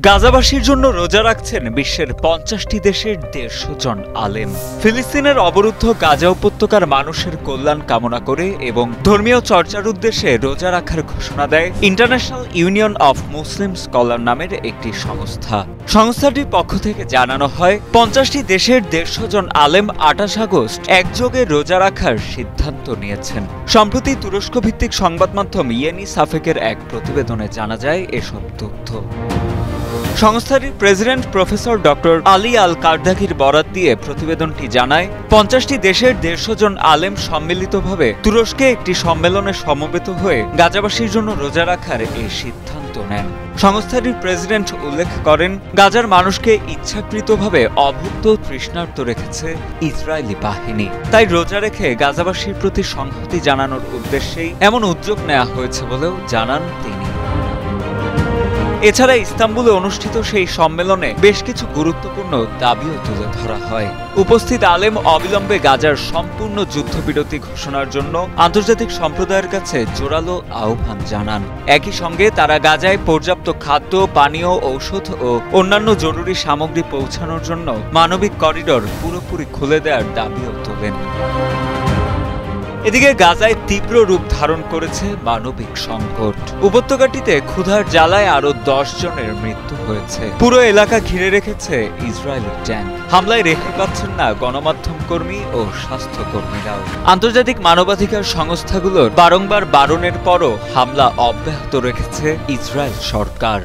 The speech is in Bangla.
গাজাবাসীর জন্য রোজা রাখছেন বিশ্বের ৫০টি দেশের ১৫০ জন আলেম। ফিলিস্তিনের অবরুদ্ধ গাজা উপত্যকার মানুষের কল্যাণ কামনা করে এবং ধর্মীয় চর্চার উদ্দেশ্যে রোজা রাখার ঘোষণা দেয় international union of Muslim scholar নামের একটি সংস্থা। সংস্থাটির পক্ষ থেকে জানানো হয়, ৫০টি দেশের ১৫০ জন আলেম ২৮ আগস্ট একযোগে রোজা রাখার সিদ্ধান্ত নিয়েছেন। সম্প্রতি তুরস্ক ভিত্তিক সংবাদ মাধ্যম ইয়েনি সাফেকের এক প্রতিবেদনে জানা যায় এসব তথ্য। সংস্থাটির প্রেসিডেন্ট প্রফেসর ডক্টর আলী আল কারদাঘির বরাত দিয়ে প্রতিবেদনটি জানায়, ৫০টি দেশের ১৫০ জন আলেম সম্মিলিতভাবে তুরস্কে একটি সম্মেলনে সমবেত হয়ে গাজাবাসীর জন্য রোজা রাখার এই সিদ্ধান্ত নেন। সংস্থাটির প্রেসিডেন্ট উল্লেখ করেন, গাজার মানুষকে ইচ্ছাকৃতভাবে অভুক্ত তৃষ্ণার্ত রেখেছে ইসরায়েলি বাহিনী। তাই রোজা রেখে গাজাবাসীর প্রতি সংহতি জানানোর উদ্দেশ্যেই এমন উদ্যোগ নেওয়া হয়েছে বলেও জানান তিনি। এছাড়া ইস্তাম্বুলে অনুষ্ঠিত সেই সম্মেলনে বেশ কিছু গুরুত্বপূর্ণ দাবিও তুলে ধরা হয়। উপস্থিত আলেম অবিলম্বে গাজার সম্পূর্ণ যুদ্ধবিরতি ঘোষণার জন্য আন্তর্জাতিক সম্প্রদায়ের কাছে জোরালো আহ্বান জানান। একই সঙ্গে তারা গাজায় পর্যাপ্ত খাদ্য, পানীয়, ঔষধ ও অন্যান্য জরুরি সামগ্রী পৌঁছানোর জন্য মানবিক করিডর পুরোপুরি খুলে দেওয়ার দাবিও তোলেন। এদিকে গাজায় তীব্র রূপ ধারণ করেছে মানবিক সংকট। উপত্যকাটিতে ক্ষুধার জ্বালায় আরো ১০ জনের মৃত্যু হয়েছে। পুরো এলাকা ঘিরে রেখেছে ইসরায়েলি ট্যাঙ্ক। হামলায় রেখে পাচ্ছেন না গণমাধ্যম কর্মী ও স্বাস্থ্যকর্মীরাও। আন্তর্জাতিক মানবাধিকার সংস্থাগুলোর বারংবার বারণের পরও হামলা অব্যাহত রেখেছে ইসরায়েল সরকার।